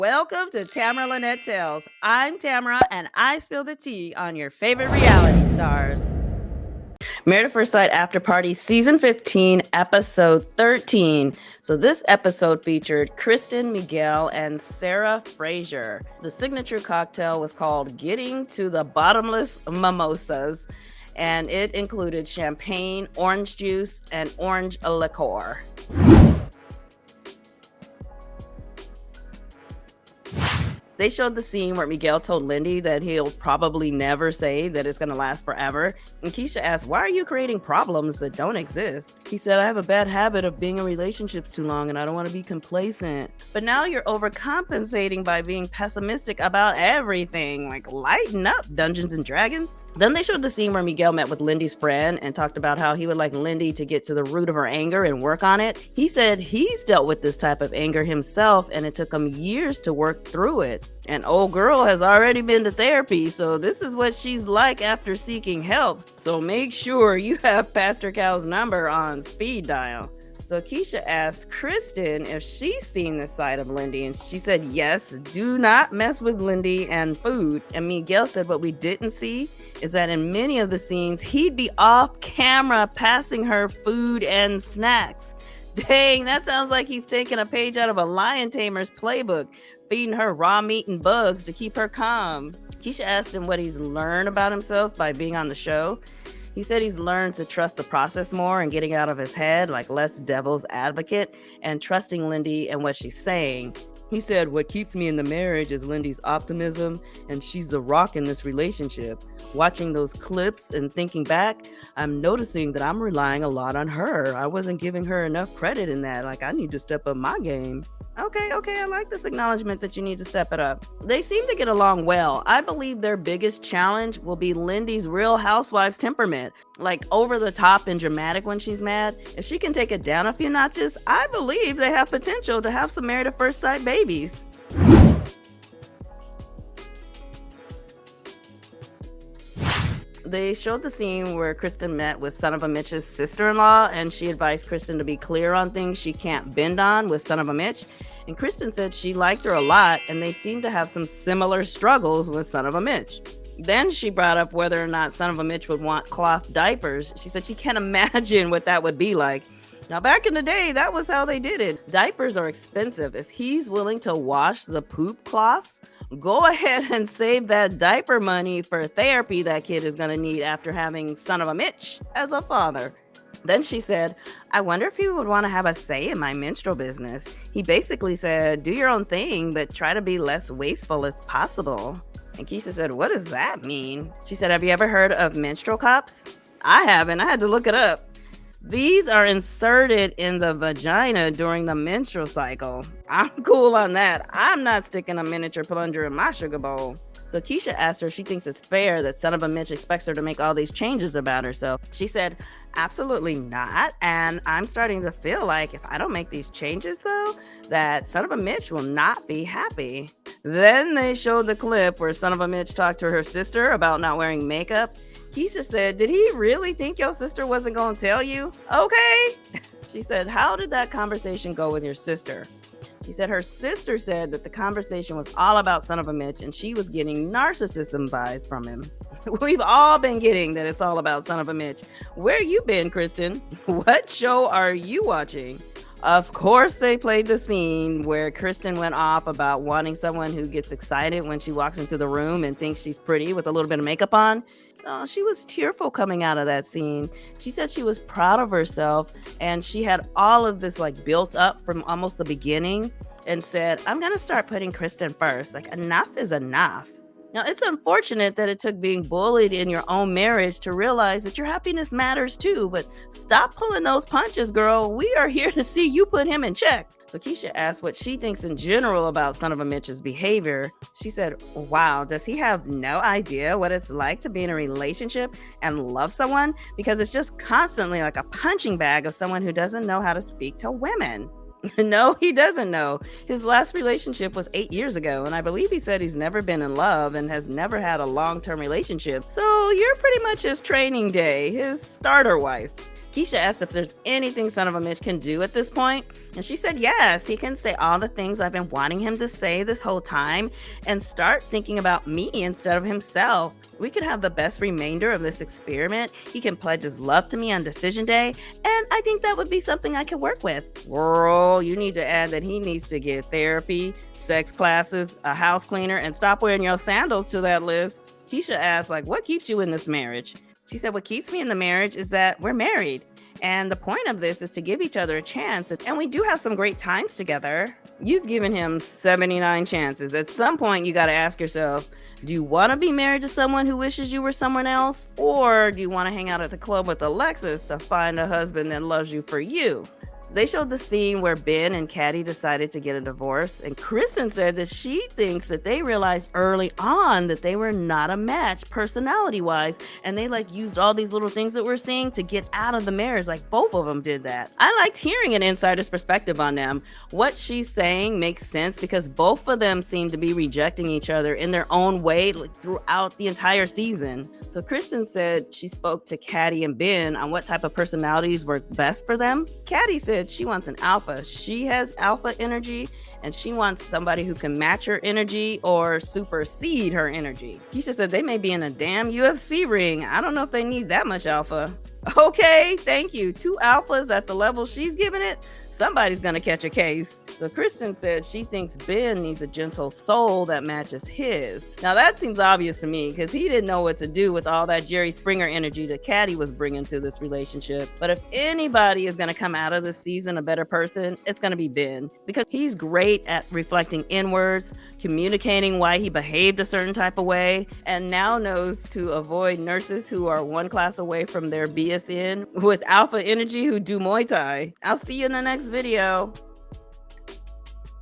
Welcome to Tamara Lynette Tales. I'm Tamara, and I spill the tea on your favorite reality stars. Married at First Sight After Party Season 15, Episode 13. So this episode featured Krysten Miguel and Sara Fraser. The signature cocktail was called Getting to the Bottomless Mimosas, and it included champagne, orange juice, and orange liqueur. They showed the scene where Miguel told Lindy that he'll probably never say that it's going to last forever. And Keisha asked, why are you creating problems that don't exist? He said, I have a bad habit of being in relationships too long and I don't want to be complacent. But now you're overcompensating by being pessimistic about everything. Like, lighten up, Dungeons and Dragons. Then they showed the scene where Miguel met with Lindy's friend and talked about how he would like Lindy to get to the root of her anger and work on it. He said he's dealt with this type of anger himself and it took him years to work through it. And old girl has already been to therapy, so this is what she's like after seeking help. So make sure you have Pastor Cal's number on speed dial. So Keisha asked Krysten if she's seen this side of Lindy, and she said yes, do not mess with Lindy and food. And Miguel said what we didn't see is that in many of the scenes, he'd be off camera passing her food and snacks. Dang, that sounds like he's taking a page out of a lion tamer's playbook, feeding her raw meat and bugs to keep her calm. Keisha asked him what he's learned about himself by being on the show. He said he's learned to trust the process more and getting out of his head, like less devil's advocate, and trusting Lindy and what she's saying. He said, what keeps me in the marriage is Lindy's optimism, and she's the rock in this relationship. Watching those clips and thinking back, I'm noticing that I'm relying a lot on her. I wasn't giving her enough credit in that. Like, I need to step up my game. Okay, I like this acknowledgement that you need to step it up. They seem to get along well. I believe their biggest challenge will be Lindy's Real Housewives temperament. Like over the top and dramatic when she's mad. If she can take it down a few notches, I believe they have potential to have some Married at First Sight babies. They showed the scene where Krysten met with Son of a Mitch's sister-in-law, and she advised Krysten to be clear on things she can't bend on with Son of a Mitch. And Krysten said she liked her a lot, and they seem to have some similar struggles with Son of a Mitch. Then she brought up whether or not Son of a Mitch would want cloth diapers. She said she can't imagine what that would be like. Now, back in the day, that was how they did it. Diapers are expensive. If he's willing to wash the poop cloths, go ahead and save that diaper money for therapy that kid is going to need after having Son of a Mitch as a father. Then she said, I wonder if he would want to have a say in my menstrual business. He basically said, do your own thing, but try to be less wasteful as possible. And Keisha said, what does that mean? She said, have you ever heard of menstrual cups? I haven't. I had to look it up. These are inserted in the vagina during the menstrual cycle. I'm cool on that. I'm not sticking a miniature plunger in my sugar bowl. So Keisha asked her if she thinks it's fair that Son of a Mitch expects her to make all these changes about herself. She said, absolutely not. And I'm starting to feel like if I don't make these changes, though, that Son of a Mitch will not be happy. Then they showed the clip where Son of a Mitch talked to her sister about not wearing makeup. Keisha said, did he really think your sister wasn't going to tell you? Okay. She said, how did that conversation go with your sister? She said her sister said that the conversation was all about Son of a Mitch and she was getting narcissism vibes from him. We've all been getting that it's all about Son of a Mitch. Where you been, Krysten? What show are you watching? Of course, they played the scene where Krysten went off about wanting someone who gets excited when she walks into the room and thinks she's pretty with a little bit of makeup on. She was tearful coming out of that scene. She said she was proud of herself and she had all of this like built up from almost the beginning and said, I'm going to start putting Krysten first. Like, enough is enough. Now, it's unfortunate that it took being bullied in your own marriage to realize that your happiness matters too, but stop pulling those punches, girl. We are here to see you put him in check. So Keisha asked what she thinks in general about Son of a Mitch's behavior. She said, wow, does he have no idea what it's like to be in a relationship and love someone? Because it's just constantly like a punching bag of someone who doesn't know how to speak to women. No, he doesn't know. His last relationship was 8 years ago, and I believe he said he's never been in love and has never had a long-term relationship. So you're pretty much his training day, his starter wife. Keisha asked if there's anything Son of a Mitch can do at this point, and she said yes, he can say all the things I've been wanting him to say this whole time and start thinking about me instead of himself. We could have the best remainder of this experiment. He can pledge his love to me on decision day, and I think that would be something I could work with. Girl, you need to add that he needs to get therapy, sex classes, a house cleaner, and stop wearing your sandals to that list. Keisha asked, what keeps you in this marriage? She said, what keeps me in the marriage is that we're married. And the point of this is to give each other a chance. And we do have some great times together. You've given him 79 chances. At some point, you got to ask yourself, do you want to be married to someone who wishes you were someone else? Or do you want to hang out at the club with Alexis to find a husband that loves you for you? They showed the scene where Ben and Caddy decided to get a divorce, and Krysten said that she thinks that they realized early on that they were not a match personality-wise, and they used all these little things that we're seeing to get out of the marriage. Both of them did that. I liked hearing an insider's perspective on them. What she's saying makes sense because both of them seem to be rejecting each other in their own way throughout the entire season. So Krysten said she spoke to Caddy and Ben on what type of personalities work best for them. Caddy said she wants an alpha. She has alpha energy, and she wants somebody who can match her energy or supersede her energy. Keisha said they may be in a damn UFC ring. I don't know if they need that much alpha. Okay, thank you. 2 alphas at the level she's giving it? Somebody's gonna catch a case. So Krysten said she thinks Ben needs a gentle soul that matches his. Now that seems obvious to me because he didn't know what to do with all that Jerry Springer energy that Caddy was bringing to this relationship. But if anybody is gonna come out of this season a better person, it's gonna be Ben because he's great at reflecting inwards, communicating why he behaved a certain type of way, and now knows to avoid nurses who are one class away from their BSN with alpha energy who do Muay Thai. I'll see you in the next video.